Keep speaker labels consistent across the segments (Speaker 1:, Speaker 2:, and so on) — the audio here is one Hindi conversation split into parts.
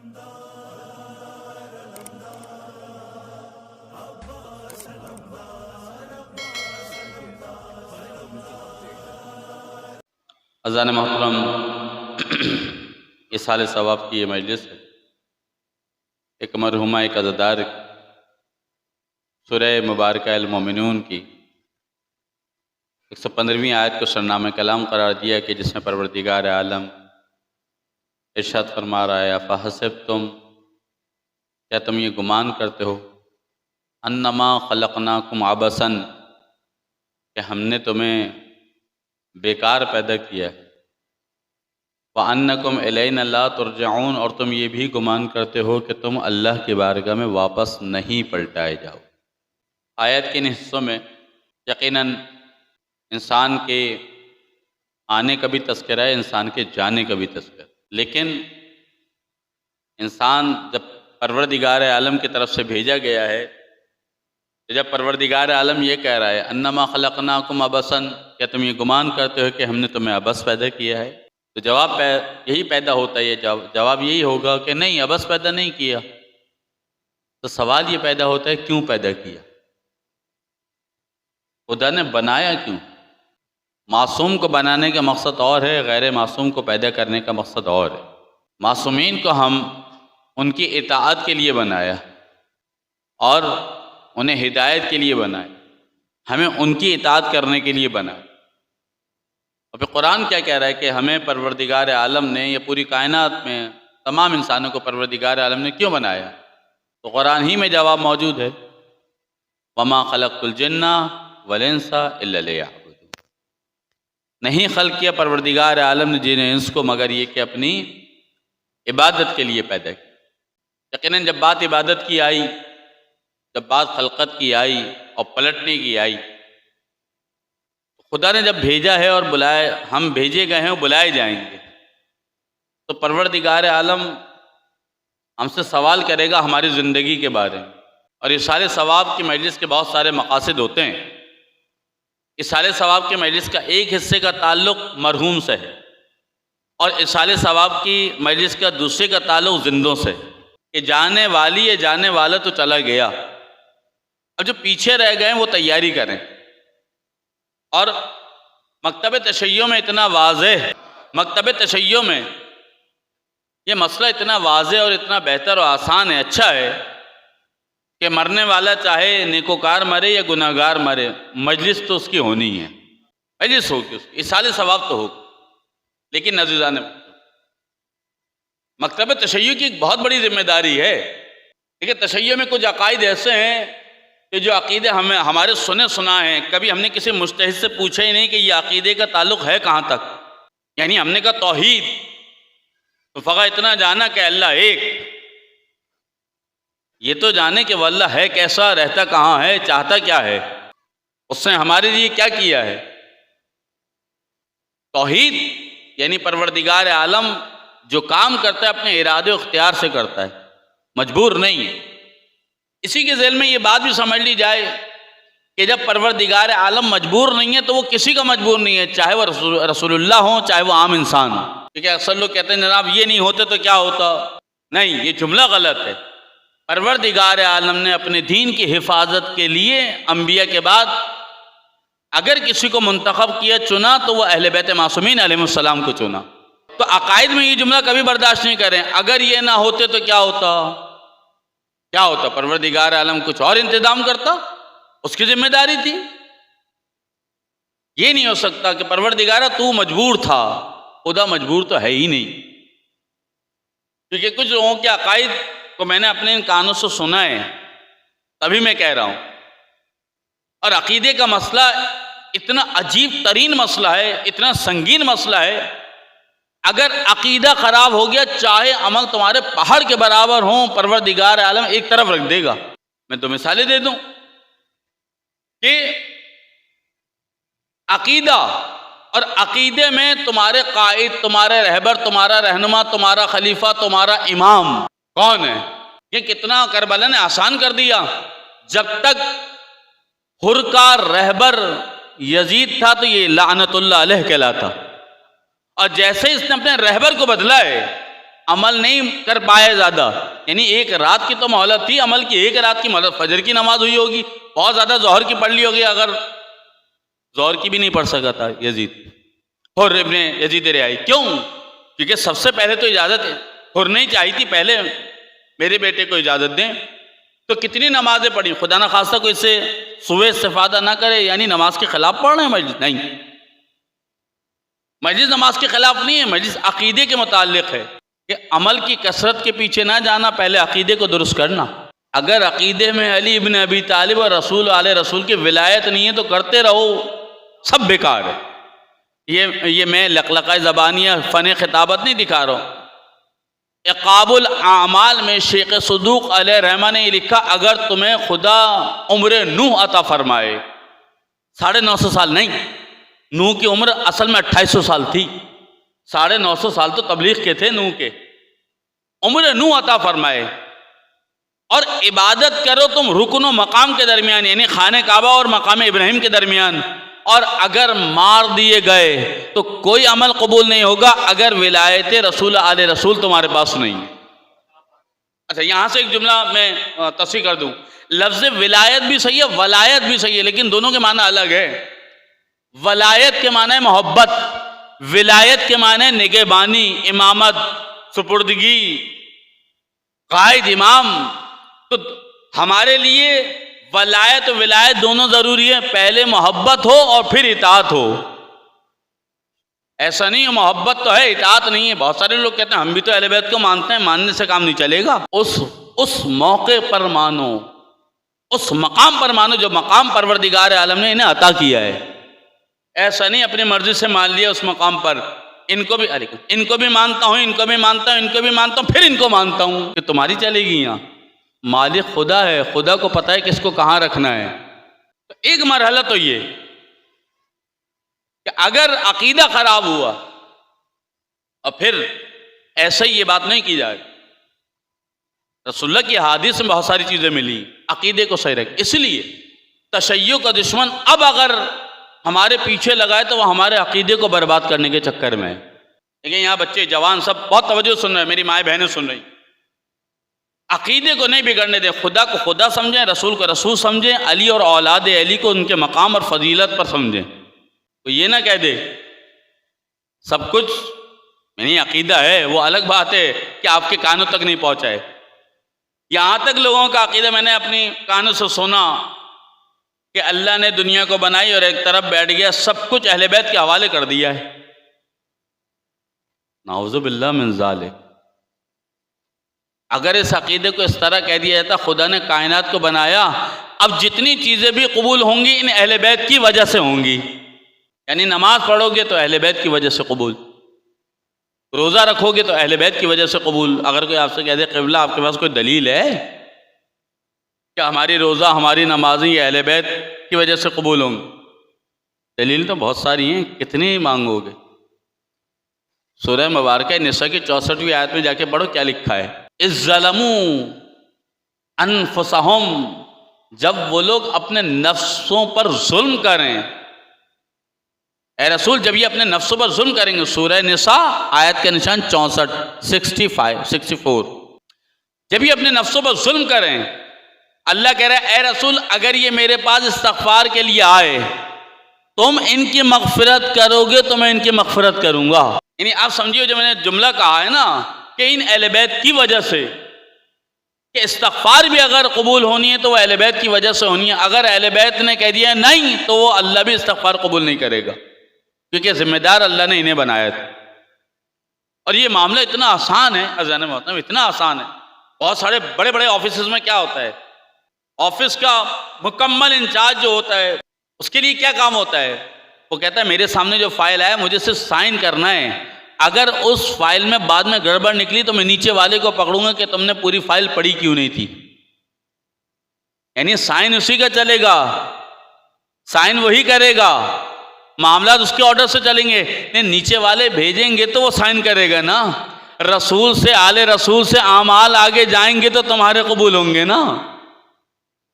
Speaker 1: अज़ान मोहतरम, इसाले सवाब की ये मजलिस है। एक मरहुमा एक अज़ादार सूरह मुबारक अल मोमिनून की 115वीं आयत को सरनामे कलाम करार दिया कि जिसमें परवरदिगार आलम इरशाद फरमा रहा है, फ़हसिबतुम, क्या तुम ये गुमान करते हो, अन्नमा खलक़नाकुम अबसन, कि हमने तुम्हें बेकार पैदा किया है, व अन्नकुम इलैना ला तुरजऊन, और तुम ये भी गुमान करते हो कि तुम अल्लाह की बारगाह में वापस नहीं पलटाए जाओ। आयत के इन हिस्सों में यकीनन इंसान के आने का भी तज़किरा है, इंसान के जाने का भी तज़किरा। लेकिन इंसान जब परवरदिगार आलम की तरफ से भेजा गया है, तो जब परवरदिगार आलम ये कह रहा है अन्नमा खलक़नाकुम अबसन, क्या तुम ये गुमान करते हो कि हमने तुम्हें अबस पैदा किया है, तो जवाब यही पैदा होता है, जवाब यही होगा कि नहीं, अबस पैदा नहीं किया। तो सवाल ये पैदा होता है क्यों पैदा किया, खुदा ने बनाया क्यों। मासूम को बनाने का मकसद और है, गैर मासूम को पैदा करने का मकसद और है। मासूमीन को हम उनकी इताअत के लिए बनाया और उन्हें हिदायत के लिए बनाया, हमें उनकी इताअत करने के लिए बनाया। और फिर कुरान क्या कह रहा है कि हमें परवरदिगार आलम ने, या पूरी कायनात में तमाम इंसानों को परवरदिगार आलम ने क्यों बनाया, तो कुरान ही में जवाब मौजूद है, वमा खलक़तुल जिन्ना वल इंसा इल्ला लियअबुदून। नहीं खल्क़ किया परवरदिगार आलम ने जिन इंस को मगर ये कि अपनी इबादत के लिए पैदा किया। यकीनन जब बात इबादत की आई, जब बात खलकत की आई और पलटने की आई, खुदा ने जब भेजा है और बुलाए, हम भेजे गए हैं और बुलाए जाएंगे, तो परवरदिगार आलम हमसे सवाल करेगा हमारी ज़िंदगी के बारे में। और इस सारे सवाब की मजलिस के बहुत सारे मकासद होते हैं। इस सारे सवाब के मजलिस का एक हिस्से का ताल्लुक़ मरहूम से है और इस सारे सवाब की मजलिस का दूसरे का ताल्लुक़ जिंदों से, कि जाने वाली या जाने वाला तो चला गया, अब जो पीछे रह गए वो तैयारी करें। और मकतब तशय्यो में इतना वाज़ेह, मकतब तशय्यो में ये मसला इतना वाज़ेह और इतना बेहतर और आसान है, अच्छा है कि मरने वाला चाहे नेकोकार मरे या गुनाहगार मरे, मजलिस तो उसकी होनी है, मजलिस होगी उसकी, इस साले सवाब तो होगा। लेकिन अज़ीज़ान, मकतब तशय्यो की एक बहुत बड़ी जिम्मेदारी है। देखिए, तशय्यो में कुछ अकायद ऐसे हैं कि जो अक़ीदे हमें हमारे सुने सुना है, कभी हमने किसी मुज्तहिद से पूछा ही नहीं कि ये अक़ीदे का ताल्लुक़ है कहाँ तक। यानी हमने कहा तौहीद, तो फ़क़त इतना जाना कि अल्लाह एक, ये तो जाने कि वह अल्लाह है कैसा, रहता कहाँ है, चाहता क्या है, उसने हमारे लिए क्या किया है। तौहीद यानी परवरदिगार आलम जो काम करता है अपने इरादे और इख्तियार से करता है, मजबूर नहीं है। इसी के ज़ेल में ये बात भी समझ ली जाए कि जब परवरदिगार आलम मजबूर नहीं है तो वो किसी का मजबूर नहीं है, चाहे वह रसूलुल्लाह हो चाहे वो आम इंसान हो। क्योंकि अक्सर लोग कहते हैं जनाब ये नहीं होते तो क्या होता, नहीं, ये जुमला गलत है। परवरदिगार आलम ने अपने दीन की हिफाजत के लिए अंबिया के बाद अगर किसी को मुंतखब किया, चुना, तो वह अहले बैत मासूमीन अलैहिमुस्सलाम को चुना। तो अकायद में ये जुमला कभी बर्दाश्त नहीं करें, अगर ये ना होते तो क्या होता, क्या होता, परवरदिगार आलम कुछ और इंतजाम करता, उसकी जिम्मेदारी थी। ये नहीं हो सकता कि परवरदिगारा तू मजबूर था, खुदा मजबूर तो है ही नहीं। क्योंकि कुछ लोगों के अकायद को मैंने अपने इन कानों से सुना है, तभी मैं कह रहा हूं। और अकीदे का मसला इतना अजीब तरीन मसला है, इतना संगीन मसला है, अगर अकीदा खराब हो गया, चाहे अमल तुम्हारे पहाड़ के बराबर हो, परवरदिगार आलम एक तरफ रख देगा। मैं तो मिसालें दे दूं कि अकीदा और अकीदे में तुम्हारे कायद, तुम्हारे रहबर, तुम्हारा रहनुमा, तुम्हारा खलीफा, तुम्हारा इमाम कौन है, ये कितना करबला ने आसान कर दिया। जब तक हुर का रहबर यजीद था तो ये लानतुल्लाह अलैह कहलाता, और जैसे इसने अपने रहबर को बदला है, अमल नहीं कर पाए ज़्यादा, यानी एक रात की तो मोहलत थी, अमल की एक रात की मोहलत। फजर की नमाज हुई होगी, बहुत ज़्यादा जौहर की पढ़ ली होगी, अगर जौहर की भी नहीं पढ़ सका था यजीद, हुर्र इब्ने यजीद रियाई। क्यों? क्योंकि सबसे पहले तो इजाज़त हुर्र नहीं चाहिए थी, पहले मेरे बेटे को इजाज़त दें। तो कितनी नमाजें पढ़ी, खुदा ना खास्ता कोई इससे सुबह इस्तिफादा ना करे, यानी नमाज के खिलाफ पढ़ रहे हैं मजलिस? नहीं, मजलिस नमाज के खिलाफ नहीं है, मजलिस अकीदे के मुताल्लिक़ है कि अमल की कसरत के पीछे ना जाना, पहले अकीदे को दुरुस्त करना। अगर अकीदे में अली इब्न अबी तालिब और रसूल आले रसूल की विलायत नहीं है तो करते रहो, सब बेकार है। ये मैं लकलका ज़बानिया फ़न खिताबत नहीं दिखा रहा हूँ। इक़ाबुल आमाल में शेख सदूक अलैहि रहमा ने लिखा, अगर तुम्हें खुदा उम्र नूह अता फरमाए, 950 साल नहीं, नूह की उम्र असल में 2800 साल थी, 950 साल तो तबलीग के थे नूह के। उम्र नूह अता फरमाए और इबादत करो तुम रुकनो मकाम के दरमियान, यानी खाने काबा और मकाम इब्राहिम के दरमियान, और अगर मार दिए गए तो कोई अमल कबूल नहीं होगा अगर विलायत रसूल आले रसूल तुम्हारे पास नहीं है। अच्छा, यहाँ से एक जुमला मैं तस्वीर कर दूँ, लफ्ज़ विलायत भी सही है, वलायत भी सही है, लेकिन दोनों के माना अलग है। वलायत के माने मोहब्बत, विलायत के माने निगहबानी, इमामत, सुपुर्दगी, कायद, इमाम। तो हमारे लिए वलायत विलायत दोनों ज़रूरी है, पहले मोहब्बत हो और फिर इताअत हो। ऐसा नहीं है मोहब्बत तो है इताअत नहीं है। बहुत सारे लोग कहते हैं हम भी तो अहले बैत को मानते हैं, मानने से काम नहीं चलेगा। उस मौके पर मानो, उस मकाम पर मानो जो मकाम परवरदिगार आलम ने इन्हें अता किया है। ऐसा नहीं अपनी मर्जी से मान लिया उस मकाम पर, इनको भी मानता हूँ, इनको भी मानता हूँ, इनको भी मानता हूँ, फिर इनको मानता हूँ, कि तुम्हारी चलेगी। यहाँ मालिक खुदा है, खुदा को पता है किसको कहाँ रखना है। तो एक मरहला तो ये कि अगर अकीदा खराब हुआ और फिर ऐसे ही ये बात नहीं की जाए, रसूलुल्लाह की हदीस में बहुत सारी चीज़ें मिली, अकीदे को सही रख। इसलिए तशय्युअ का दुश्मन अब अगर हमारे पीछे लगाए तो वो हमारे अकीदे को बर्बाद करने के चक्कर में है। लेकिन यहाँ बच्चे जवान सब बहुत तवज्जो सुन रहे हैं, मेरी माएँ बहनें सुन रही। अकीदे को नहीं बिगड़ने दें, खुदा को खुदा समझें, रसूल को रसूल समझें, अली और औलाद अली को उनके मकाम और फजीलत पर समझें। तो ये ना कह दे सब कुछ यानी अकीदा है, वो अलग बात है कि आपके कानों तक नहीं पहुँचा है। यहाँ तक लोगों का अकीदा मैंने अपनी कानों से सुना कि अल्लाह ने दुनिया को बनाई और एक तरफ बैठ गया, सब कुछ अहले बैत के हवाले कर दिया है। नाउज़ु बिल्लाह मिन ज़ालिक। अगर इस अकीदे को इस तरह कह दिया जाता खुदा ने कायनात को बनाया, अब जितनी चीज़ें भी कबूल होंगी इन अहले बैत की वजह से होंगी। यानी नमाज पढ़ोगे तो अहले बैत की वजह से कबूल, रोज़ा रखोगे तो अहले बैत की वजह से कबूल। अगर कोई आपसे कह दे क़िबला आपके पास कोई दलील है क्या हमारी रोज़ा हमारी नमाज़ें ये अहले बैत की वजह से कबूल होंगी? दलील तो बहुत सारी हैं, कितनी मांगोगे? सूरह मुबारक निसा की 64वीं आयत में जाके पढ़ो क्या लिखा है। इज़्ज़लमू अनफुसहुम, जब वो लोग अपने नफ्सों पर जुल्म करें। ए रसूल जब ये अपने नफ्सों पर जुल्म करेंगे, सूरह निसा आयत के निशान 64 64, जब ये अपने नफ्सों पर जुल्म करें, अल्लाह कह रहा है ए रसूल अगर ये मेरे पास इस्तग़फ़ार के लिए आए, तुम इनकी मग़फ़िरत करोगे तो मैं इनकी मग़फ़िरत करूँगा। यानी आप समझिए जो मैंने जुमला कहा है ना कि इन अहले बैत की वजह से कि इस्तग़फ़ार भी अगर कबूल होनी है तो वह अहले बैत की वजह से होनी है। अगर अहले बैत ने कह दिया नहीं तो वो अल्लाह भी इस्तग़फ़ार कबूल नहीं करेगा, क्योंकि ज़िम्मेदार अल्लाह ने इन्हें बनाया था। और ये मामला इतना आसान है, अज़ान मोहतरम, इतना आसान है। बहुत सारे बड़े बड़े ऑफिस में क्या होता है, ऑफिस का मुकम्मल इंचार्ज जो होता है उसके लिए क्या काम होता है, वो कहता है मेरे सामने जो फाइल आया मुझे सिर्फ साइन करना है, अगर उस फाइल में बाद में गड़बड़ निकली तो मैं नीचे वाले को पकड़ूंगा कि तुमने पूरी फाइल पढ़ी क्यों नहीं थी। यानी साइन उसी का चलेगा, साइन वही करेगा, मामला उसके ऑर्डर से चलेंगे। नहीं नीचे वाले भेजेंगे तो वो साइन करेगा ना। रसूल से आले रसूल से आमाल आगे जाएंगे तो तुम्हारे कबूल होंगे ना।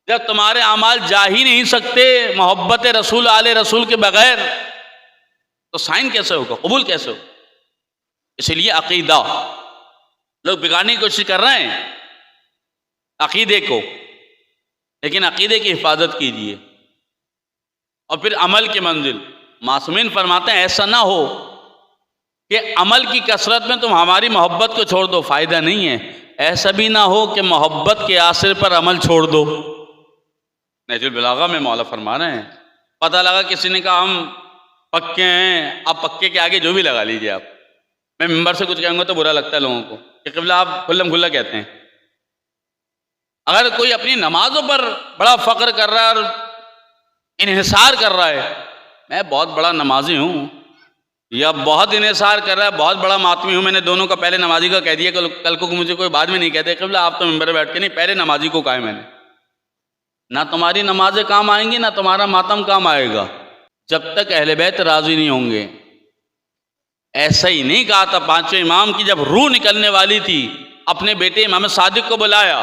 Speaker 1: जब तुम्हारे आमाल जा ही नहीं सकते मोहब्बत रसूल आले रसूल के बगैर, तो साइन कैसे होगा, कबूल कैसे होगा? इसलिए अकीदा लोग बिगाड़ने की कोशिश कर रहे हैं अकीदे को, लेकिन अकीदे की हिफाजत कीजिए। और फिर अमल की मंजिल, मासूमीन फरमाते हैं ऐसा ना हो कि अमल की कसरत में तुम हमारी मोहब्बत को छोड़ दो, फ़ायदा नहीं है। ऐसा भी ना हो कि मोहब्बत के आसर पर अमल छोड़ दो। नहजुल बलागा में मौला फरमा रहे हैं, पता लगा किसी ने कहा हम पक्के हैं, अब पक्के के आगे जो भी लगा लीजिए आप। मैं मिंबर से कुछ कहूँगा तो बुरा लगता है लोगों को कि क़िबला आप खुल्लम खुल्ला कहते हैं। अगर कोई अपनी नमाजों पर बड़ा फ़ख्र कर रहा है और इन्हिसार कर रहा है, मैं बहुत बड़ा नमाजी हूँ, या बहुत इन्हिसार कर रहा है, बहुत बड़ा मातमी हूँ, मैंने दोनों का पहले नमाजी का कह दिया, कल को मुझे कोई बाद में नहीं कहते क़िबला आप तो मिंबर बैठ के, नहीं, पहले नमाजी को कहा है मैंने। ना तुम्हारी नमाजें काम आएंगी, ना तुम्हारा मातम काम आएगा, जब तक अहले बैत राज़ी नहीं होंगे। ऐसा ही नहीं कहा था पांचवें इमाम की, जब रूह निकलने वाली थी, अपने बेटे इमाम सादिक को बुलाया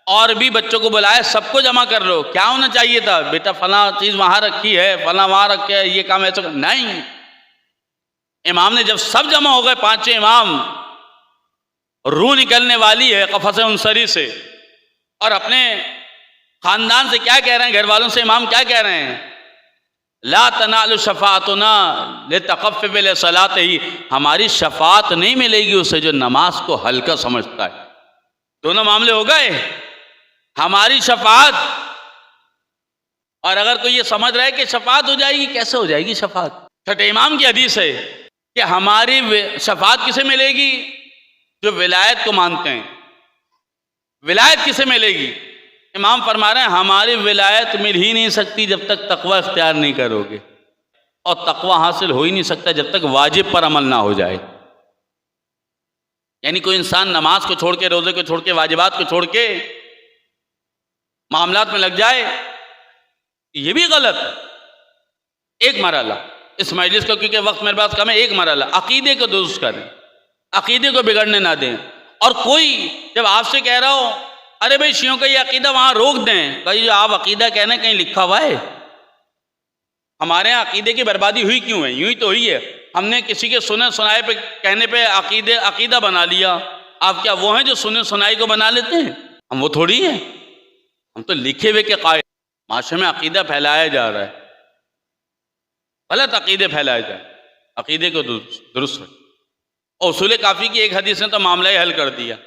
Speaker 1: और भी बच्चों को बुलाया, सबको जमा कर लो। क्या होना चाहिए था, बेटा फला चीज़ वहाँ रखी है, फला वहाँ रखी है, ये काम ऐसा नहीं। इमाम ने जब सब जमा हो गए, पांचवें इमाम, रूह निकलने वाली है कफ़स उनसरी से, और अपने ख़ानदान से क्या कह रहे हैं, घर वालों से इमाम क्या कह रहे हैं, ला तनालु शफ़ाअतुना लितक़फ़फ़ लिसलात ही, हमारी शफ़ात नहीं मिलेगी उसे जो नमाज को हल्का समझता है। दोनों मामले हो गए, हमारी शफ़ात, और अगर कोई ये समझ रहा है कि शफ़ात हो जाएगी, कैसे हो जाएगी शफ़ात। छठे इमाम की हदीस है कि हमारी शफ़ात किसे मिलेगी, जो विलायत को मानते हैं। विलायत किसे मिलेगी, इमाम फरमा रहे हैं हमारी विलायत मिल ही नहीं सकती जब तक तकवा इख्तियार नहीं करोगे, और तकवा हासिल हो ही नहीं सकता जब तक वाजिब पर अमल ना हो जाए। यानी कोई इंसान नमाज को छोड़ के, रोज़े को छोड़ के, वाजिबात को छोड़ के मामलात में लग जाए, ये भी गलत है। एक मरहला इस मजलिस को, क्योंकि वक्त मेरे पास कम है, एक मरहला अकीदे को दुरुस्त करें, अकीदे को बिगड़ने ना दें। और कोई जब आपसे कह रहा हो अरे भाई शियों का ये अकीदा वहाँ रोक दें, भाई जो आप अकीदा कहने कहीं लिखा हुआ है, हमारे यहाँ अकीदे की बर्बादी हुई क्यों है, यूं ही तो हुई है, हमने किसी के सुने सुनाए पे कहने पे अकीदा बना लिया। आप क्या वो हैं जो सुने सुनाई को बना लेते हैं, हम वो थोड़ी हैं, हम तो लिखे हुए के कायल। माशरे में अकीदा फैलाया जा रहा है, गलत अकीदे फैलाए जाए, अकीदे को दुरुस्त रखें। और उसूल काफ़ी की एक हदीस ने तो मामला ही हल कर दिया।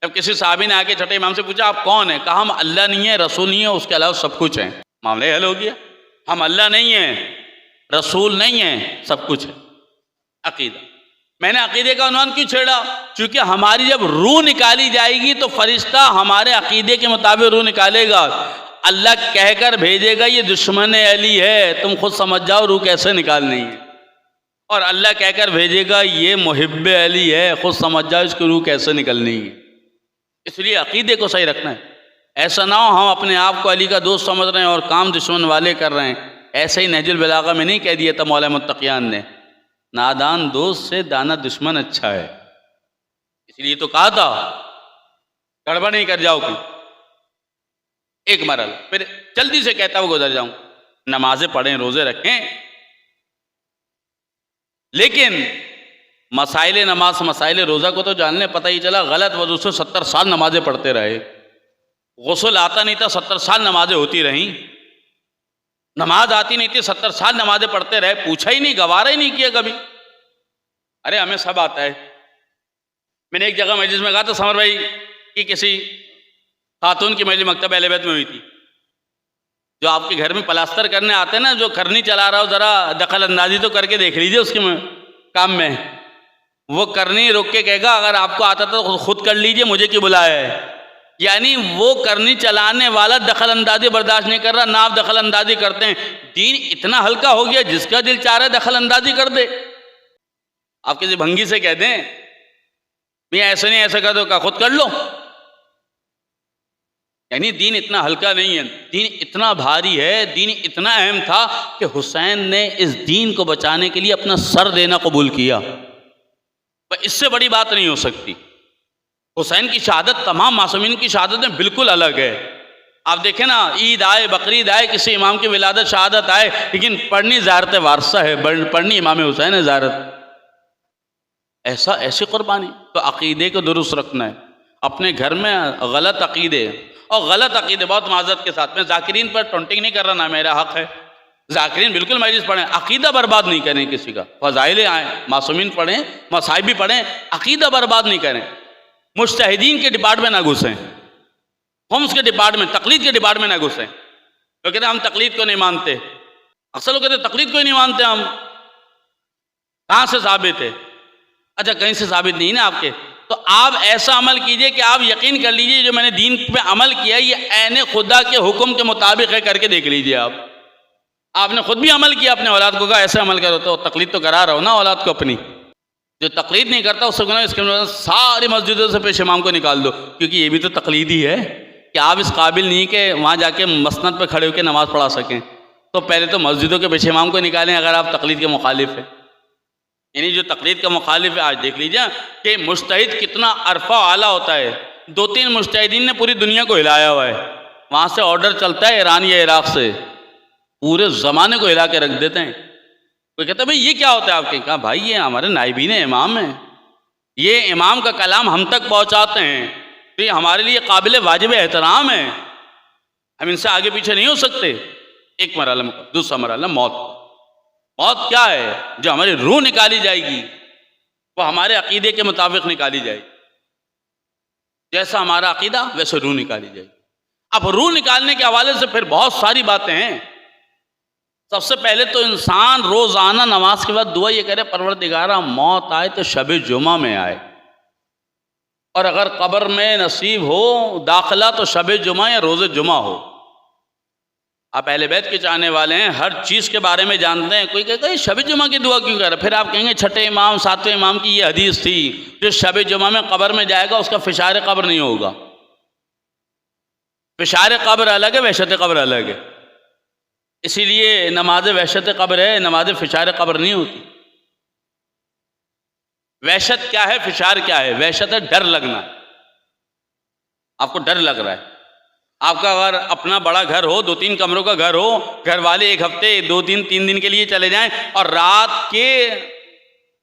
Speaker 1: जब किसी साहबी ने आके छठे इमाम से पूछा आप कौन है, कहा हम अल्लाह नहीं है, रसूल नहीं है, उसके अलावा सब कुछ है। मामला ही हल हो गया, हम अल्लाह नहीं है, रसूल नहीं है, सब कुछ है। अकीदा, मैंने अकीदे का उन्वान क्यों छेड़ा, क्योंकि हमारी जब रूह निकाली जाएगी तो फरिश्ता हमारे अकीदे के मुताबिक रूह निकालेगा। अल्लाह कहकर भेजेगा ये दुश्मन अली है, तुम खुद समझ जाओ रूह कैसे निकालनी है, और अल्लाह कहकर भेजेगा ये मुहिब्ब अली है, खुद समझ जाओ इसकी रूह कैसे निकलनी है। इसलिए अकीदे को सही रखना है। ऐसा ना हो हम अपने आप को अली का दोस्त समझ रहे हैं और काम दुश्मन वाले कर रहे हैं। ऐसे ही नहजुल बलागा में नहीं कह दिया था मौला मुत्तकियान ने, नादान दोस्त से दाना दुश्मन अच्छा है। इसलिए तो कहा था गड़बड़ नहीं कर जाओ। एक मरल फिर जल्दी से कहता हुआ गुजर जाऊं, नमाजें पढ़ें, रोजे रखें, लेकिन मसाइल नमाज, मसाइल रोज़ा को तो जानने पता ही चला, गलत वजू से 70 साल नमाजें पढ़ते रहे, गुस्ल आता नहीं था, 70 साल नमाजें होती रहीं, नमाज आती नहीं थी, 70 साल नमाजें पढ़ते रहे, पूछा ही नहीं, गवारा ही नहीं किया कभी। अरे हमें सब आता है। मैंने एक जगह मस्जिद में कहा था समर भाई कि किसी खातून की मजलिस मकतब अहले बैत में हुई थी, जो आपके घर में प्लास्टर करने आते हैं ना, जो करनी चला रहा हो ज़रा दखल अंदाजी तो करके देख लीजिए उसके काम में। वो करनी रोक के कहेगा अगर आपको आता तो खुद कर लीजिए, मुझे क्यों बुलाया है। यानी वो करनी चलाने वाला दखल अंदाजी बर्दाश्त नहीं कर रहा, ना आप दखल अंदाजी करते हैं। दीन इतना हल्का हो गया, जिसका दिल चाह रहा है दखल अंदाजी कर दे। आप किसी भंगी से कह दें भैया ऐसे नहीं ऐसे कर दो, का खुद कर लो। यानी दीन इतना हल्का नहीं है, दीन इतना भारी है, दीन इतना अहम था कि हुसैन ने इस दीन को बचाने के लिए अपना सर देना कबूल किया। इससे बड़ी बात नहीं हो सकती। हुसैन की शहादत तमाम मासूमीन की शहादतें बिल्कुल अलग है। आप देखें ना, ईद आए, बकरीद आए, किसी इमाम की विलादत शहादत आए, लेकिन पढ़नी ज़ारत वारसा है, पढ़नी इमाम हुसैन है ज़ारत। ऐसा ऐसी कुर्बानी। तो अक़ीदे को दुरुस्त रखना है। अपने घर में गलत अक़ीदे, और गलत अक़ीदे बहुत माज़रत के साथ में ज़ाकिरीन पर टॉन्टिंग नहीं कर रहा, ना मेरा हक़ है। ज़ाकिरीन बिल्कुल मजलिस पढ़ें, अक़ीदा बर्बाद नहीं करें किसी का। फ़ज़ाइल आएँ, मासूमीन पढ़ें, मसाइब भी पढ़ें, अक़ीदा बर्बाद नहीं करें। मुज्तहिदीन के डिपार्टमेंट ना घुसें, ख़ुम्स के डिपार्टमेंट, तक़लीद के डिपार्टमेंट ना घुसें। तो कहते हम तक़लीद को नहीं मानते। अक्सर लोग कहते तक़लीद को ही नहीं मानते हम। कहाँ से साबित है? अच्छा, कहीं से साबित नहीं ना आपके। तो आप ऐसा अमल कीजिए कि आप यकीन कर लीजिए जो मैंने दीन पे अमल किया ये ऐने खुदा के हुक्म के मुताबिक है, करके देख लीजिए आप। आपने खुद भी अमल किया, अपने औलाद को कहा ऐसे अमल करो, तो तक़लीद तो करा रहा हो ना औलाद को अपनी। जो तक़लीद नहीं करता उससे गुनाह, इसके सारी मस्जिदों से पेश इमाम को निकाल दो, क्योंकि ये भी तो तक़लीद ही है कि आप इस काबिल नहीं कि वहाँ जाके मसनद पर खड़े होकर नमाज़ पढ़ा सकें। तो पहले तो मस्जिदों के पेश इमाम को निकालें अगर आप तक़लीद के मुखालिफ है। यानी जो तक़लीद का मुखालिफ है, आज देख लीजिए कि मुज्तहिद कितना अरफा आला होता है। 2-3 मुज्तहिदीन ने पूरी दुनिया को हिलाया हुआ है। वहाँ से ऑर्डर चलता है ईरान या इराक़ से, पूरे ज़माने को हिला के रख देते हैं। कोई कहता है भाई ये क्या होता है आपके? कहा भाई ये हमारे नाइबीन इमाम हैं, ये इमाम का कलाम हम तक पहुँचाते हैं, तो ये हमारे लिए काबिल वाजिब एहतराम है, हम इनसे आगे पीछे नहीं हो सकते। एक मरहला। दूसरा मरहला मौत। मौत क्या है? जो हमारी रूह निकाली जाएगी वो हमारे अक़ीदे के मुताबिक निकाली जाएगी। जैसा हमारा अक़ीदा वैसे रूह निकाली जाएगी। अब रूह निकालने के हवाले से फिर बहुत सारी बातें हैं। सबसे पहले तो इंसान रोज़ाना नमाज के बाद दुआ ये करे, परवरदिगारा मौत आए तो शब जुमा में आए, और अगर कब्र में नसीब हो दाखिला तो शब जुमा या रोज़े जुमा हो। आप अहले बैत के चाहने वाले हैं, हर चीज़ के बारे में जानते हैं। कोई कहता है शब जुमा की दुआ क्यों कर रहे? फिर आप कहेंगे छठे इमाम 7वें इमाम की ये हदीस थी, जो शब जुमा में कब्र में जाएगा उसका फिशार कब्र नहीं होगा। फिशार कब्र अलग है, वहशत कब्र अलग है। इसीलिए नमाज वहशत कब्र है, नमाज फिशार कब्र नहीं होती। वहशत क्या है, फिशार क्या है? वहशत है डर लगना, आपको डर लग रहा है। आपका अगर अपना बड़ा घर हो, 2-3 कमरों का घर हो, घर वाले 1 हफ्ते 2-3 दिन के लिए चले जाएं, और रात के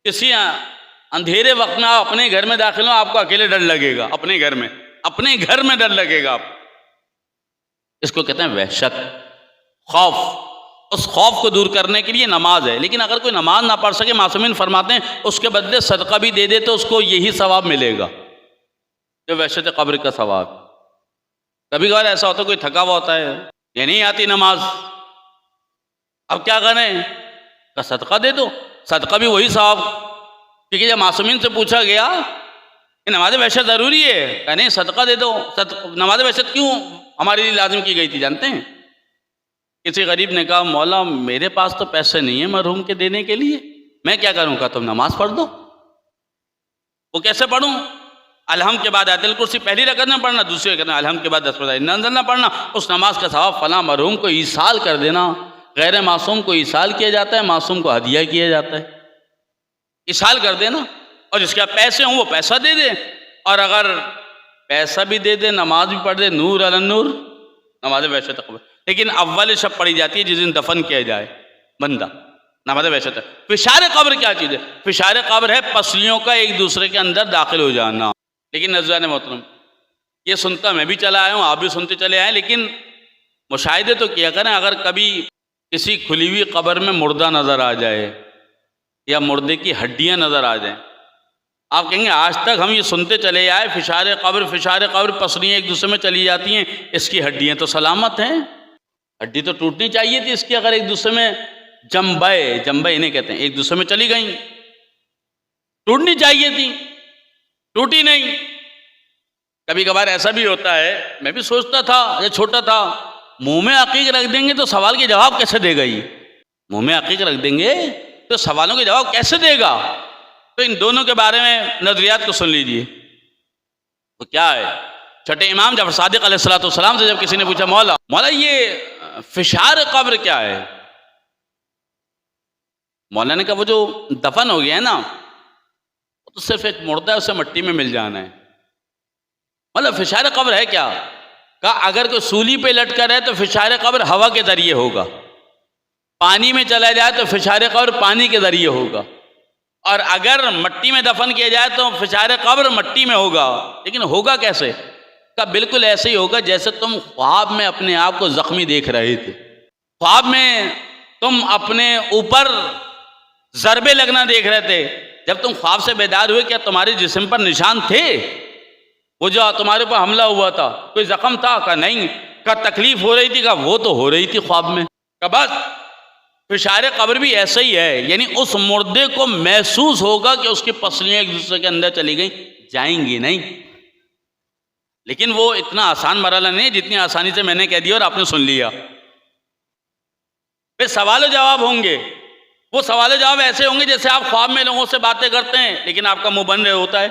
Speaker 1: किसी अंधेरे वक्त में आप अपने घर में दाखिल हो, आपको अकेले डर लगेगा। अपने घर में डर लगेगा आप। इसको कहते हैं वहशत, खौफ। उस खौफ को दूर करने के लिए नमाज है। लेकिन अगर कोई नमाज ना पढ़ सके, मासूमीन फरमाते हैं उसके बदले सदका भी दे दे तो उसको यही सवाब मिलेगा जो वहशत कब्र का सवाब। कभी कभार ऐसा होता है कोई थका हुआ होता है, ये नहीं आती नमाज, अब क्या करें? का सदका दे दो, सदका भी वही सवाब। क्योंकि जब मासूमीन से पूछा गया कि नमाज वहशत ज़रूरी है, कहा नहीं सदका दे दो। नमाज वहशत क्यों हमारे लिए लाजिम की गई थी जानते हैं? किसी गरीब ने कहा मौला मेरे पास तो पैसे नहीं है मरहूम के देने के लिए, मैं क्या करूँ? कहा तुम नमाज पढ़ दो। वो कैसे पढ़ूँ? अलहम के बाद आयतुल कुर्सी पहली रकअत में पढ़ना, दूसरी रकअत में अलहम के बाद 10 नज़र पढ़ना। उस नमाज का सवाब फला मरहूम को ईसाल कर देना। गैर मासूम को ईसाल किया जाता है, मासूम को हदिया किया जाता है। ईसाल कर देना, और जिसके पास पैसे हों वो पैसा दे दे, और अगर पैसा भी दे दे नमाज भी पढ़ दे, नूर अलन नूर, नमाज वहशत कब्र। लेकिन अव्वल शब पढ़ी जाती है जिस दिन दफन किया जाए बंदा, नमाज वहशत। फिशार कब्र क्या चीज़ है? फिशार कब्र है पसलियों का एक दूसरे के अंदर दाखिल हो जाना। लेकिन नज़रान मोहतरम, ये सुनता मैं भी चला आया हूँ, आप भी सुनते चले आए, लेकिन मुशाहिदे तो किया करें। अगर कभी किसी खुली हुई कब्र में मुर्दा नज़र आ जाए या मुर्दे की हड्डियाँ नज़र आ जाएं, आप कहेंगे आज तक हम ये सुनते चले आए फिशार कब्र, पसलियाँ एक दूसरे में चली जाती हैं, इसकी हड्डियाँ तो सलामत हैं, हड्डी तो टूटनी चाहिए थी इसकी। अगर एक दूसरे में जम्बे इन्हें कहते हैं, एक दूसरे में चली गई, टूटनी चाहिए थी, टूटी नहीं। कभी कभार ऐसा भी होता है, मैं भी सोचता था जब छोटा था, मुंह में अकीक रख देंगे तो सवाल के जवाब कैसे देगा? ये मुंह में अकीक रख देंगे तो सवालों के जवाब कैसे देगा? तो इन दोनों के बारे में नजरियात को सुन लीजिए। तो क्या है, छठे इमाम जब सादिक अलैहिस्सलाम से जब किसी ने पूछा मौला ये फिशार कब्र क्या है? मौला ने कहा वो जो दफन हो गया है ना, तो सिर्फ एक मुर्दा है, उसे मिट्टी में मिल जाना है। मतलब फिशार कब्र है क्या? कहा अगर कोई सूली पे लटकर है तो फिशार कब्र हवा के जरिए होगा, पानी में चला जाए तो फिशार कब्र पानी के जरिए होगा, और अगर मट्टी में दफन किया जाए तो फिशार कब्र मट्टी में होगा, लेकिन होगा कैसे? का बिल्कुल ऐसे ही होगा जैसे तुम ख्वाब में अपने आप को जख्मी देख रहे थे। ख्वाब में तुम अपने ऊपर ज़रबे लगना देख रहे थे। जब तुम ख्वाब से बेदार हुए, क्या तुम्हारे जिस्म पर निशान थे? वो जो तुम्हारे ऊपर हमला हुआ था, कोई जख्म था? का नहीं। का तकलीफ हो रही थी? का वो तो हो रही थी ख्वाब में। का बस फिशार कब्र भी ऐसा ही है, यानी उस मुर्दे को महसूस होगा कि उसकी पसलियां एक दूसरे के अंदर चली गई, जाएंगी नहीं। लेकिन वो इतना आसान मरहला नहीं जितनी आसानी से मैंने कह दिया और आपने सुन लिया। फिर सवाल जवाब होंगे। वो सवाल जवाब ऐसे होंगे जैसे आप ख्वाब में लोगों से बातें करते हैं, लेकिन आपका मुंह बंद रहे होता है,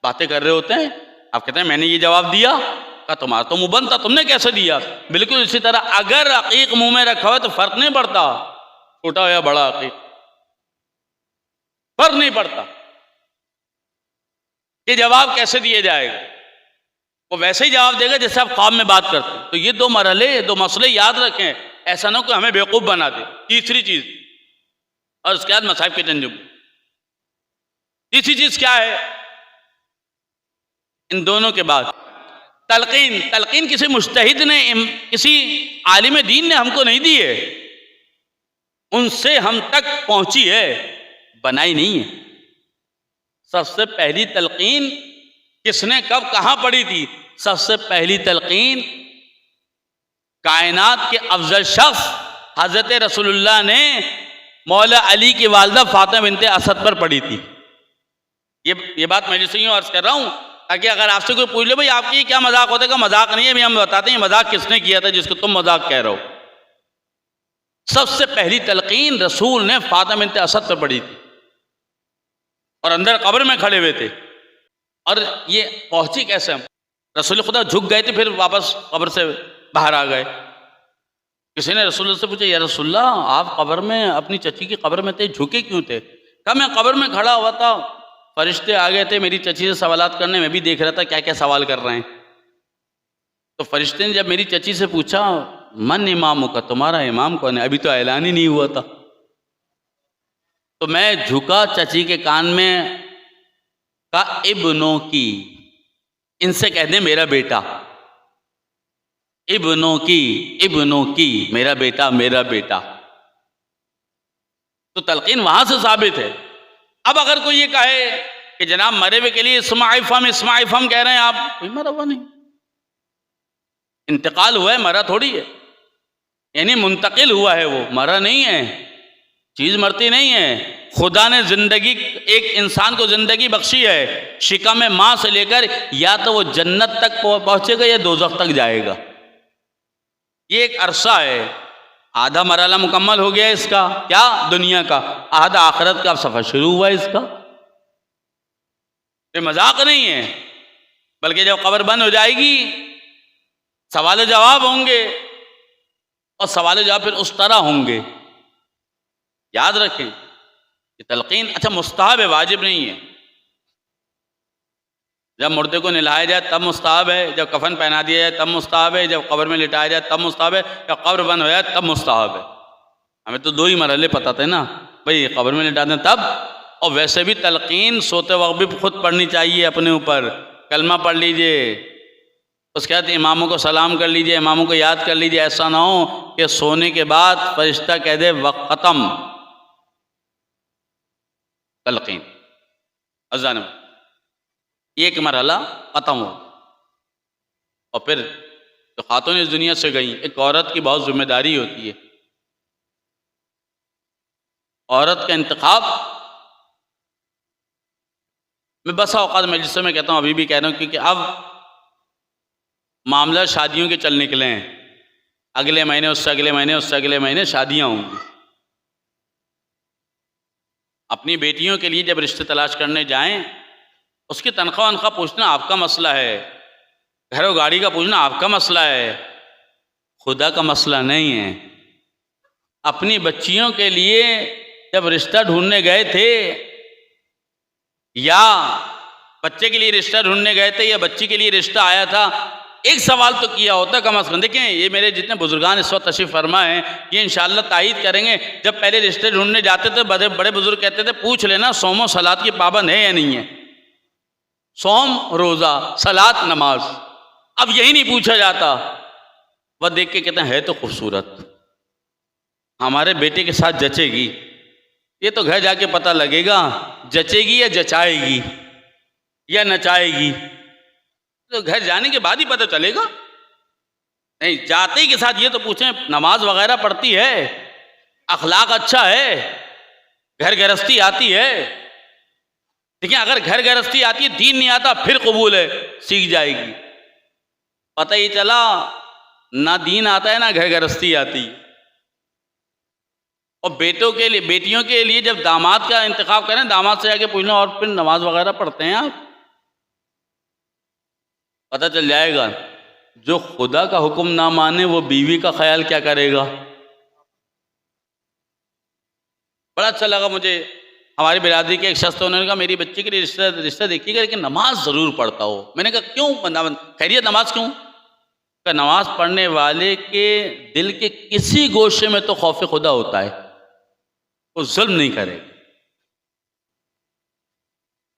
Speaker 1: बातें कर रहे होते हैं। आप कहते हैं मैंने ये जवाब दिया। का तुम्हारा तो मुंह बंद था, तुमने कैसे दिया? बिल्कुल इसी तरह अगर अकीक मुंह में रखा हो तो फर्क नहीं पड़ता, छोटा हो या बड़ा अकीक, फर्क नहीं पड़ता कि जवाब कैसे दिया जाएगा। वो वैसे ही जवाब देगा जैसे आप ख्वाब में बात करते हैं। तो ये दो मरहले, दो मसले याद रखें, ऐसा ना कि हमें बेवकूफ़ बना दे। तीसरी चीज़, और उसके बाद मसाइब के तंजुम। तीसरी चीज़ क्या है इन दोनों के बाद? तलकीन। तलकीन किसी मुज्तहिद ने, किसी आलिम दीन ने हमको नहीं दी है, उनसे हम तक पहुंची है, बनाई नहीं है। सबसे पहली तलकीन किसने कब कहां पढ़ी थी? सबसे पहली तलकीन कायनात के अफजल शख्स हजरत रसूलुल्लाह ने मौला अली की वालदा फातिमा बिनते असद पर पढ़ी थी। ये बात मैं जिससे यूँ अर्ज कर रहा हूँ ताकि अगर आपसे कोई पूछ ले भाई आपकी ये क्या मजाक होता है, का मजाक नहीं है, भाई हम बताते हैं मजाक किसने किया था जिसको तुम मजाक कह रहे हो। सबसे पहली तलकीन रसूल ने फातिमा बिनते असद पर पढ़ी थी और अंदर कब्र में खड़े हुए थे। और ये पहुंची कैसे? हम रसूल खुदा झुक गए थे, फिर वापस कब्र से बाहर आ गए। किसी ने रसूल से पूछा, या रसूलल्लाह आप कब्र में, अपनी चची की कब्र में थे, झुके क्यों थे? कहा मैं कब्र में खड़ा हुआ था, फरिश्ते आ गए थे मेरी चची से सवालात करने, मैं भी देख रहा था क्या क्या सवाल कर रहे हैं। तो फरिश्ते ने जब मेरी चची से पूछा मन इमाम का, तुम्हारा इमाम कौन है? अभी तो ऐलान ही नहीं हुआ था। तो मैं झुका, चची के कान में का इब्नों की, इनसे कह दे मेरा बेटा, इब्नों की, मेरा बेटा, मेरा बेटा। तो तलकीन वहां से साबित है। अब अगर कोई ये कहे कि जनाब मरे हुए के लिए इस्माइफम कह रहे हैं आप, कोई मरा हुआ नहीं, इंतकाल हुआ है, मरा थोड़ी है, यानी मुंतकिल हुआ है, वो मरा नहीं है, चीज मरती नहीं है। खुदा ने जिंदगी, एक इंसान को जिंदगी बख्शी है, शिका में माँ से लेकर या तो वो जन्नत तक पहुंचेगा या दोज़ख तक जाएगा। ये एक अरसा है, आधा मरहला मुकम्मल हो गया इसका, क्या दुनिया का, आधा आखिरत का सफर शुरू हुआ इसका। ये मजाक नहीं है, बल्कि जब कब्र बंद हो जाएगी सवाल जवाब होंगे, और सवाल जवाब फिर उस तरह होंगे। याद रखें कि तलकीन अच्छा मुस्तहब है, वाजिब नहीं है। जब मुर्दे को नहलाया जाए तब मुस्तहब है, जब कफन पहना दिया जाए तब मुस्तहब है, जब कब्र में लिटाया जाए तब मुस्तहब है, जब कब्र बंद हो जाए तब मुस्तहब है। हमें तो दो ही मरहले पता थे ना भाई, कब्र में लिटा दें तब, और वैसे भी तलकीन सोते वक्त भी खुद पढ़नी चाहिए अपने ऊपर। कलमा पढ़ लीजिए, उसके बाद इमामों को सलाम कर लीजिए, इमामों को याद कर लीजिए। ऐसा ना हो कि सोने के बाद फरिश्ता कह दे वक्त ख़त्म, तलकीन अज़ान में एक मरहला ख़त्म हो। और फिर तो खातून इस दुनिया से गई, एक औरत की बहुत जिम्मेदारी होती है। औरत का इंतखाब मैं बस औकात मजलिस में कहता हूँ, अभी भी कह रहा हूँ, क्योंकि अब मामला शादियों के चल निकले हैं। अगले महीने, उससे अगले महीने, उससे अगले महीने शादियाँ होंगी। अपनी बेटियों के लिए जब रिश्ते तलाश करने जाएं, उसकी तनख्वाह वनख्वाह पूछना आपका मसला है, घर और गाड़ी का पूछना आपका मसला है, खुदा का मसला नहीं है। अपनी बच्चियों के लिए जब रिश्ता ढूंढने गए थे, या बच्चे के लिए रिश्ता ढूंढने गए थे, या बच्ची के लिए रिश्ता आया था, एक सवाल तो किया होता कम अज़ कम। देखें, ये मेरे जितने बुजुर्गान इस वक्त तशरीफ़ फरमा हैं, ये इंशाअल्लाह तायीद करेंगे। जब पहले रिश्ते ढूंढने जाते थे, बड़े बड़े बुजुर्ग कहते थे पूछ लेना सोम और सलात की पाबंद है या नहीं है। सोम, रोज़ा, सलात, नमाज। अब यही नहीं पूछा जाता। वह देख के कहते हैं है तो खूबसूरत, हमारे बेटे के साथ जचेगी। ये तो घर जाके पता लगेगा जचेगी या जचाएगी या नचाएगी, तो घर जाने के बाद ही पता चलेगा। नहीं, जाते ही के साथ ये तो पूछें नमाज वगैरह पढ़ती है, अखलाक अच्छा है, घर गृहस्थी आती है। देखिए, अगर घर गृहस्थी आती है, दीन नहीं आता, फिर कबूल है, सीख जाएगी। पता ही चला ना दीन आता है ना घर गृहस्थी आती। और बेटों के लिए, बेटियों के लिए जब दामाद का इंतखाब करें, दामाद से आके पूछना और फिर नमाज वगैरह पढ़ते हैं आप, पता चल जाएगा। जो खुदा का हुक्म ना माने वो बीवी का ख्याल क्या करेगा। बड़ा अच्छा लगा मुझे, हमारी बिरादरी के एक शख्स, उन्होंने कहा मेरी बच्ची के लिए रिश्ता देखिएगा लेकिन नमाज ज़रूर पढ़ता हो। मैंने कहा क्यों, खैरियत नमाज क्यों? का नमाज पढ़ने वाले के दिल के किसी गोशे में तो खौफ खुदा होता है, वो जुल्म नहीं करेगा।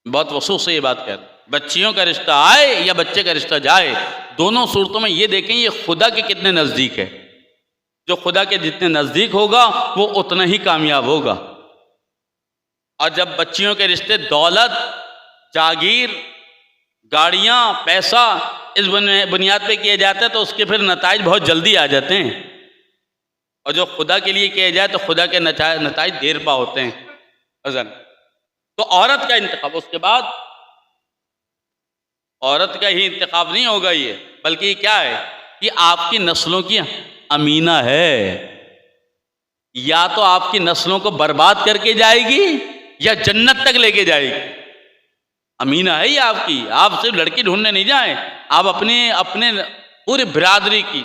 Speaker 1: बहुत वसूख से ये बात कर, बच्चियों का रिश्ता आए या बच्चे का रिश्ता जाए, दोनों सूरतों में ये देखें ये खुदा के कितने नज़दीक है। जो खुदा के जितने नज़दीक होगा वो उतना ही कामयाब होगा। और जब बच्चियों के रिश्ते दौलत, जागीर, गाड़ियाँ, पैसा इस बुनियाद पे किए जाते हैं तो उसके फिर नताइज बहुत जल्दी आ जाते हैं। और जो खुदा के लिए किया जाए तो खुदा के नताइज देर पा होते हैं। अज़न तो औरत का इंतखाब, उसके बाद औरत का ही इंतखाब नहीं होगा ये, बल्कि ये क्या है कि आपकी नस्लों की अमीना है। या तो आपकी नस्लों को बर्बाद करके जाएगी या जन्नत तक लेके जाएगी। अमीना है ये आपकी। आप सिर्फ लड़की ढूंढने नहीं जाए, आप अपने पूरी बिरादरी की,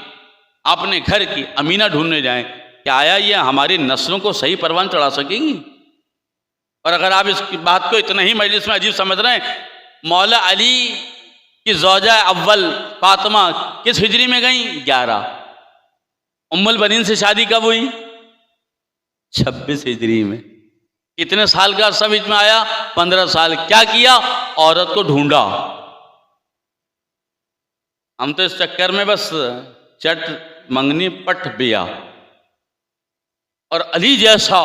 Speaker 1: अपने घर की अमीना ढूंढने जाएं। क्या आया ये हमारी नस्लों को सही परवान चढ़ा सकेंगी? और अगर आप इस बात को इतना ही मजलिस में अजीब समझ रहे हैं, मौला अली की ज़ौजा अव्वल फातिमा किस हिजरी में गई? 11। उम्मुल बनीन से शादी कब हुई? 26 हिजरी में। कितने साल का अरसा बीच में आया? 15 साल। क्या किया? औरत को ढूंढा। हम तो इस चक्कर में बस चट मंगनी पट बिया। और अली जैसा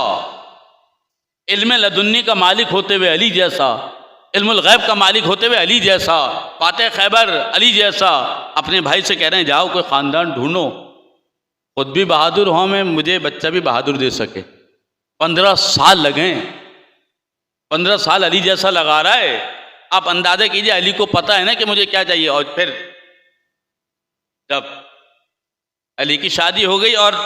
Speaker 1: इल्म लदुन्नी का मालिक होते हुए अली जैसा, इल्मुल गैब का मालिक होते हुए अली जैसा, फातेह खैबर अली जैसा, अपने भाई से कह रहे हैं जाओ कोई ख़ानदान ढूंढो, खुद भी बहादुर हो, मैं मुझे बच्चा भी बहादुर दे सके। 15 साल लगे। 15 साल अली जैसा लगा रहा है। आप अंदाजा कीजिए अली को पता है ना कि मुझे क्या चाहिए। और फिर जब अली की शादी हो गई और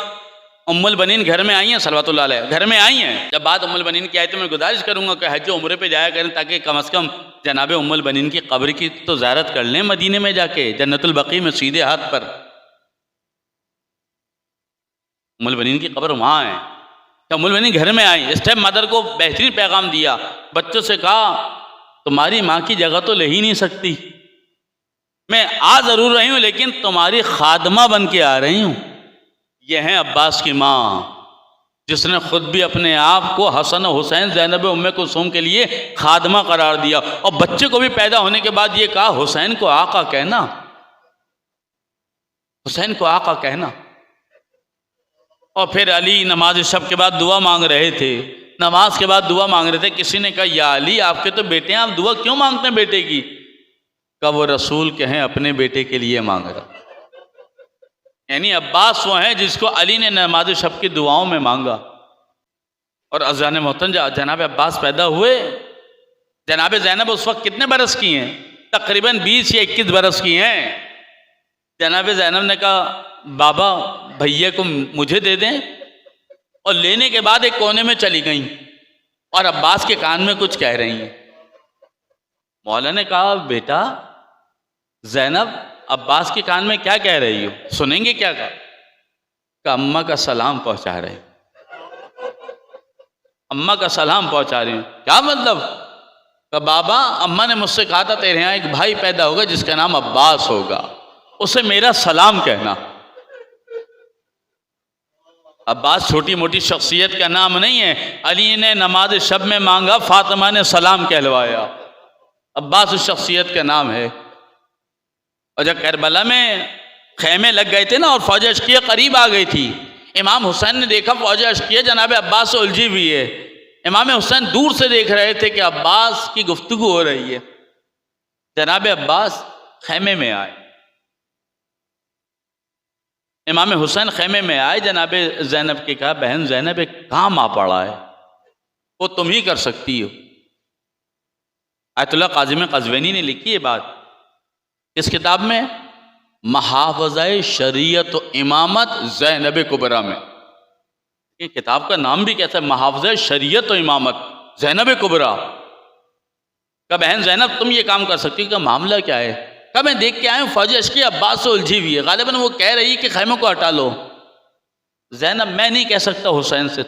Speaker 1: उम्मुल बनीन घर में आई हैं, सलवातुल्लाह अलैहा घर में आई हैं, जब बात उम्मुल बनीन की आई तो मैं गुजारिश करूंगा कि हज उम्रे पे जाया करें ताकि कम से कम जनाब उम्मुल बनीन की कब्र की तो ज़ियारत कर लें मदीने में जाके, जन्नतुल बकी में सीधे हाथ पर उम्मुल बनीन की कब्र वहाँ है। तो उम्मुल बनीन घर में आई, स्टेप मदर को बेहतरीन पैगाम दिया, बच्चों से कहा तुम्हारी माँ की जगह तो ले ही नहीं सकती, मैं आ ज़रूर रही हूँ लेकिन तुम्हारी खादमा बन के आ रही हूँ। यह है अब्बास की माँ, जिसने खुद भी अपने आप को हसन हुसैन ज़ैनब उम्मे कुलसूम के लिए खादमा करार दिया और बच्चे को भी पैदा होने के बाद ये कहा हुसैन को आका कहना, हुसैन को आका कहना। और फिर अली नमाज शब के बाद दुआ मांग रहे थे, नमाज के बाद दुआ मांग रहे थे। किसी ने कहा या अली आपके तो बेटे हैं, आप दुआ क्यों मांगते हैं बेटे की? कब वो रसूल के हैं, अपने बेटे के लिए मांग रहा। यानी अब्बास वो हैं जिसको अली ने नमाज शब की दुआओं में मांगा। और अज़ान मोहतरम जनाब अब्बास पैदा हुए, जनाब ज़ैनब उस वक्त कितने बरस की हैं? तकरीबन 20 या 21 बरस की हैं। जनाब ज़ैनब ने कहा बाबा भैया को मुझे दे दें, और लेने के बाद एक कोने में चली गई और अब्बास के कान में कुछ कह रही हैं। मौला ने कहा बेटा ज़ैनब अब्बास के कान में क्या कह रही हो, सुनेंगे क्या? कहा अम्मा का सलाम पहुंचा रहे, अम्मा का सलाम पहुंचा रही हूँ। क्या मतलब? कहा बाबा अम्मा ने मुझसे कहा था तेरे यहाँ एक भाई पैदा होगा जिसका नाम अब्बास होगा, उसे मेरा सलाम कहना। अब्बास छोटी मोटी शख्सियत का नाम नहीं है। अली ने नमाज शब में मांगा, फातिमा ने सलाम कहलवाया। अब्बास उस शख्सियत का नाम है। और जब करबला में खैमे लग गए थे ना और फौज अश्किया करीब आ गई थी, इमाम हुसैन ने देखा फौज अश्किया जनाब अब्बास से उलझी हुई है। इमाम हुसैन दूर से देख रहे थे कि अब्बास की गुफ्तगू हो रही है। जनाब अब्बास खैमे में आए, इमाम हुसैन खैमे में आए, जनाब ज़ैनब के कहा, बहन ज़ैनब एक काम आ पड़ा है, वो तुम ही कर सकती हो। आयतुल्लाह काज़िम क़ज़वीनी ने लिखी है बात इस किताब में, महाफ़ज़ाए शरीयत व इमामत ज़ैनब कुबरा में। ये किताब का नाम भी कैसा है, महाफ़ज़ाए शरीयत व इमामत ज़ैनब कुबरा। कहा बहन ज़ैनब तुम ये काम कर सकती हो। का मामला क्या है? कहा मैं देख के आया हूँ फौज अश्की अब्बास से उलझी हुई है, गालिबन वो कह रही है कि खैमों को हटा लो। ज़ैनब मैं नहीं कह सकता हुसैन से,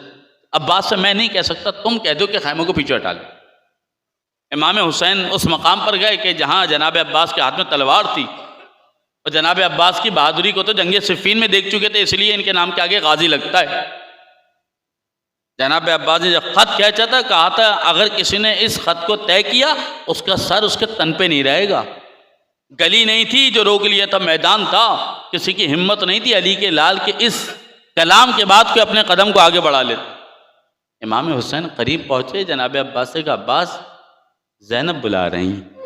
Speaker 1: अब्बास से मैं नहीं कह सकता, तुम कह दो कि खैमों को पीछे हटा लो। इमाम हुसैन उस मकाम पर गए कि जहाँ जनाब अब्बास के हाथ में तलवार थी, और जनाब अब्बास की बहादुरी को तो जंगे सिफ़ीन में देख चुके थे, इसलिए इनके नाम के आगे गाजी लगता है। जनाब अब्बास ने जब ख़त खींचा था, कहा था अगर किसी ने इस ख़त को तय किया उसका सर उसके तन पे नहीं रहेगा। गली नहीं थी जो रोक लिया था, मैदान था, किसी की हिम्मत नहीं थी अली के लाल के इस कलाम के बाद कोई अपने कदम को आगे बढ़ा लेते। इमाम हुसैन करीब पहुँचे, जनाब अब्बास से कहा अब्बास ज़ैनब बुला रही हैं।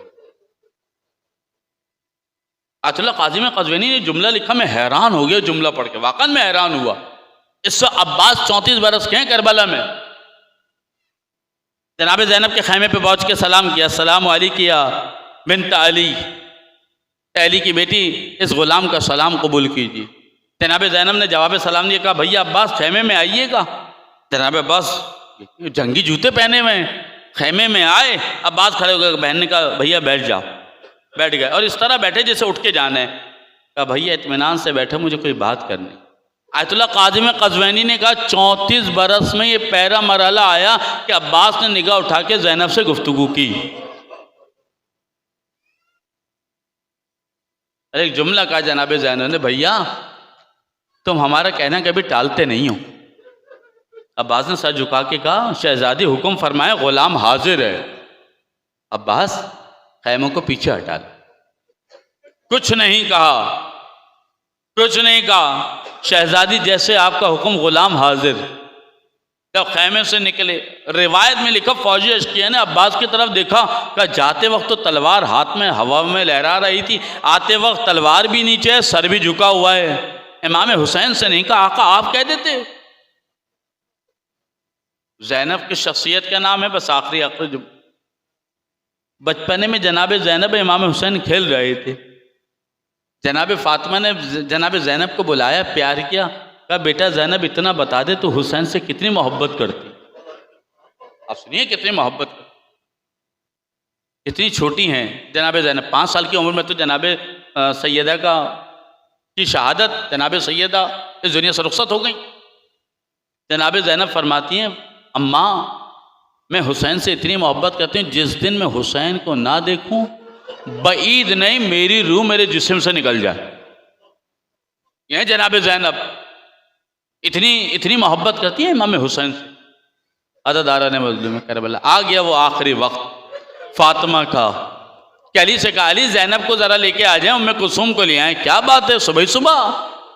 Speaker 1: आयतुल्लाह काज़िम क़ज़वीनी ने जुमला लिखा, मैं हैरान हो गया जुमला पढ़ के, वाकई में हैरान हुआ। इससे अब्बास 34 बरस के हैं करबला में। जनाब ज़ैनब के खैमे पे पहुँच के सलाम किया, सलाम अलैकिया बिन्त अली, अली की बेटी इस ग़ुलाम का सलाम कबूल कीजिए। जनाब ज़ैनब ने जवाब सलाम दिया, कहा भैया अब्बास खैमे में आइएगा। जनाब अब्बास जंगी जूते पहने हुए हैं, खैमे में आए। अब्बास खड़े हो गए, बहन ने कहा भैया बैठ जाओ, बैठ गए और इस तरह बैठे जैसे उठ के जाना है। कहा भैया इत्मीनान से बैठो, मुझे कोई बात करनी। आयतुल्लाह काज़िम क़ज़वीनी ने कहा 34 बरस में ये पहला मरहला आया कि अब्बास ने निगाह उठा के ज़ैनब से गुफ्तगू की। अरे एक जुमला कहा जनाब ज़ैनब ने, भैया तुम हमारा कहना कभी टालते नहीं हो। अब्बास ने सर झुका के कहा शहजादी हुक्म फरमाए, ग़ुलाम हाजिर है। अब्बास खैमों को पीछे हटा लो। कुछ नहीं कहा, कुछ नहीं कहा। शहजादी जैसे आपका हुक्म, ग़ुलाम हाजिर। जब खैमे से निकले, रिवायत में लिखा फौजी अश्किया ने अब्बास की तरफ देखा, कहा जाते वक्त तो तलवार हाथ में हवा में लहरा रही थी, आते वक्त तलवार भी नीचे है, सर भी झुका हुआ है। इमाम हुसैन से नहीं कहा आका आप कह देते। ज़ैनब की शख्सियत का नाम है, बस आखिरी बचपने में जनाब ज़ैनब इमाम हुसैन खेल रहे थे। जनाब फातिमा ने जनाब ज़ैनब को बुलाया, प्यार किया, कहा बेटा ज़ैनब इतना बता दे तो हुसैन से कितनी मोहब्बत करती। आप सुनिए कितनी मोहब्बत करती, कितनी छोटी हैं जनाब ज़ैनब। 5 साल की उम्र में तो जनाब सैयदा की शहादत, जनाब सैयदा इस दुनिया से रुखसत हो गई। जनाब ज़ैनब फरमाती हैं अम्मा मैं हुसैन से इतनी मोहब्बत करती हूँ, जिस दिन मैं हुसैन को ना देखूं बईद नहीं मेरी रूह मेरे जिस्म से निकल जाए। यह जनाब ज़ैनब इतनी मोहब्बत करती है इमाम हुसैन से। अदादारा ने मज़लूम करबला आ गया वो आखिरी वक्त फातिमा का, कि अली से कहा अली ज़ैनब को ज़रा लेके आ जाए, उम्मे कुलसूम को ले आए। क्या बात है सुबह सुबह?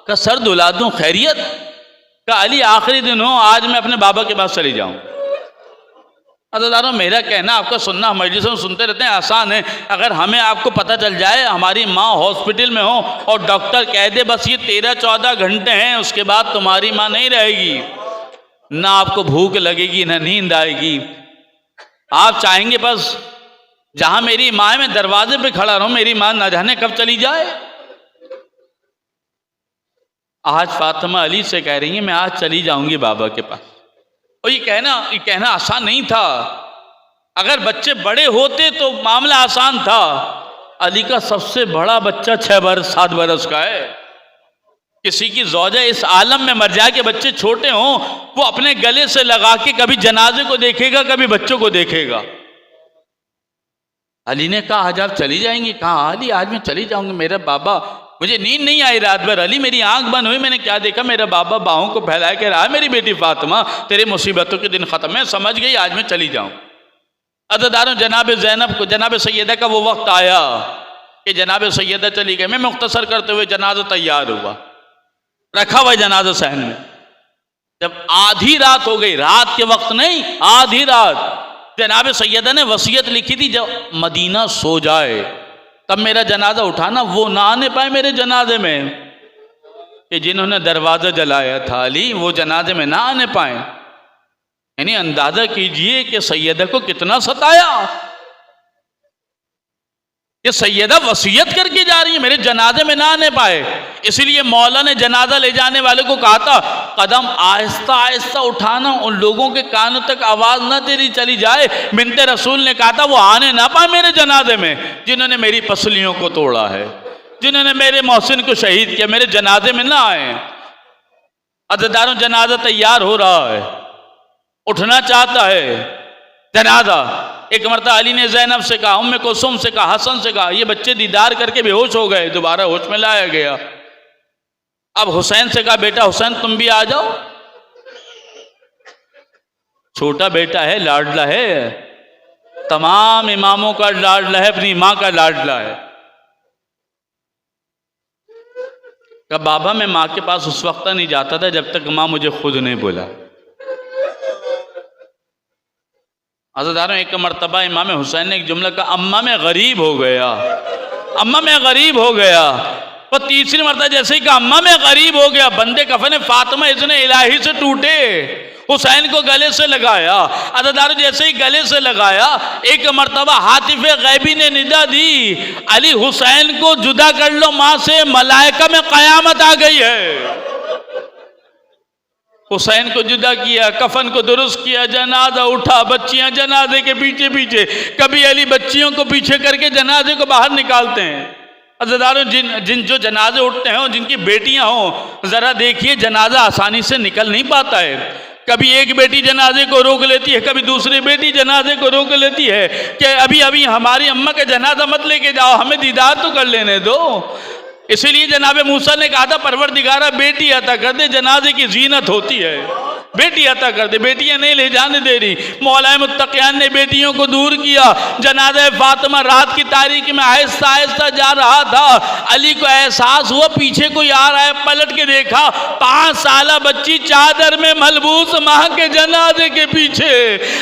Speaker 1: का सर दुला दूँ, खैरियत? का अली आखिरी दिन हो, आज मैं अपने बाबा के पास चली जाऊँ। अज़ादारों मेरा कहना आपका सुनना, मजलिसों में सुनते रहते हैं, आसान है। अगर हमें आपको पता चल जाए हमारी माँ हॉस्पिटल में हो और डॉक्टर कह दे बस ये 13-14 घंटे हैं, उसके बाद तुम्हारी माँ नहीं रहेगी, ना आपको भूख लगेगी ना नींद आएगी, आप चाहेंगे बस जहाँ मेरी माँ है मैं दरवाजे पे खड़ा रहूँ, मेरी माँ ना जाने कब चली जाए। आज फातिमा अली से कह रही है मैं आज चली जाऊंगी बाबा के पास। और ये कहना आसान नहीं था। अगर बच्चे बड़े होते तो मामला आसान था। अली का सबसे बड़ा बच्चा 6-7 बरस का है। किसी की ज़ौजा इस आलम में मर जाए कि बच्चे छोटे हों, वो अपने गले से लगा के कभी जनाजे को देखेगा, कभी बच्चों को देखेगा। अली ने कहा आज आप चली जाएंगी? कहा अली आज मैं चली जाऊंगी, मेरे बाबा मुझे नींद नहीं आई रात भर। अली मेरी आंख बंद हुई, मैंने क्या देखा, मेरा बाबा बाहों को फैला के रहा, मेरी बेटी फातिमा तेरे मुसीबतों के दिन ख़त्म है, समझ गई आज मैं चली जाऊँ। अज़दारों, जनाब ज़ैनब को, जनाब सैयदा का वो वक्त आया कि जनाब सैयदा चली गई। मैं मुख्तसर करते हुए जनाजा तैयार हुआ, रखा हुआ जनाजा सहन में। जब आधी रात हो गई, रात के वक्त नहीं, आधी रात, जनाब सैयदा ने वसीयत लिखी थी जब मदीना सो जाए तब मेरा जनाजा उठाना, वो ना आने पाए मेरे जनाजे में कि जिन्होंने दरवाज़ा जलाया था अली, वो जनाजे में ना आने पाए। यानी अंदाजा कीजिए कि सैयदा को कितना सताया। ये सैयदा वसीयत करके जा रही है, मेरे जनाजे में ना आने पाए। इसलिए मौला ने जनाजा ले जाने वाले को कहा था, कदम आहिस्ता आहिस्ता उठाना, उन लोगों के कानों तक आवाज़ ना तेरी चली जाए। बिनते रसूल ने कहा था वो आने ना पाए मेरे जनाजे में जिन्होंने मेरी पसलियों को तोड़ा है, जिन्होंने मेरे मोहसिन को शहीद किया, मेरे जनाजे में ना आए। अज़दारों, जनाजा तैयार हो रहा है, उठना चाहता है जनाजा। एक मरतबा अली ने ज़ैनब से कहा, उम्मे कुलसूम से कहा, हसन से कहा, ये बच्चे दीदार करके बेहोश हो गए, दोबारा होश में लाया गया। अब हुसैन से कहा, बेटा हुसैन तुम भी आ जाओ, छोटा बेटा है, लाडला है, तमाम इमामों का लाडला है, अपनी माँ का लाडला है। कहा बाबा मैं माँ के पास उस वक्त नहीं जाता था जब तक माँ मुझे खुद नहीं बोला। अज़दारों, एक मरतबा इमाम हुसैन ने एक जुमला कहा, अम्मा मैं गरीब हो गया, अम्मा मैं गरीब हो गया। और तीसरी मरतबा जैसे ही कहा अम्मा मैं गरीब हो गया, बंदे कफन फातिमा इज़्ने इलाही से टूटे, हुसैन को गले से लगाया। अज़दारों, जैसे ही गले से लगाया, एक मरतबा हातिफ गैबी ने निदा दी, अली हुसैन को जुदा कर लो माँ से, मलाइका में क़यामत आ गई है। हुसैन को जुदा किया, कफन को दुरुस्त किया, जनाजा उठा, बच्चियां जनाजे के पीछे पीछे। कभी अली बच्चियों को पीछे करके जनाजे को बाहर निकालते हैं। अज़दारों, जो जनाजे उठते हैं, जिनकी बेटियां हों, ज़रा देखिए जनाजा आसानी से निकल नहीं पाता है। कभी एक बेटी जनाजे को रोक लेती है, कभी दूसरी बेटी जनाजे को रोक लेती है कि अभी अभी हमारी अम्मा का जनाजा मत लेके जाओ, हमें दीदार तो कर लेने दो। इसीलिए जनाब मूसा ने कहा था, परवरदिगारा बेटी अता कर दे, जनाजे की जीनत होती है, बेटी अता कर दे, बेटियां नहीं ले जाने दे रही। मौलाए मुत्तकियान ने बेटियों को दूर किया। जनाज़ा फातिमा रात की तारीकी में आहिस्ता आहिस्ता जा रहा था। अली को एहसास हुआ पीछे कोई आ रहा है, पलट के देखा 5 साला बच्ची चादर में मलबूस माँ के जनाजे के पीछे।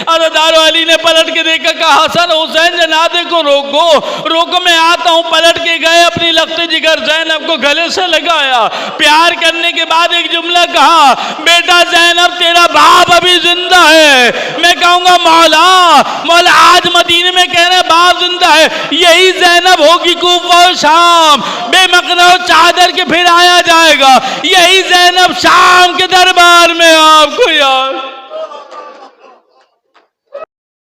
Speaker 1: अज़दारों, अली ने पलट के देखा, कहा हसन हुसैन जनाजे को रोको, रोको मैं आता हूँ। पलट के गए, अपनी लख्ते जिगर ज़ैनब को गले से लगाया, प्यार करने के बाद एक जुमला कहा, बेटा ज़ैनब तेरा बाप अभी जिंदा है। मैं कहूंगा मौला, मौला आज मदीने में कह रहे बाप जिंदा है, यही ज़ैनब होगी कूफा और शाम, बेमकना चादर के फिर आया जाएगा, यही ज़ैनब शाम के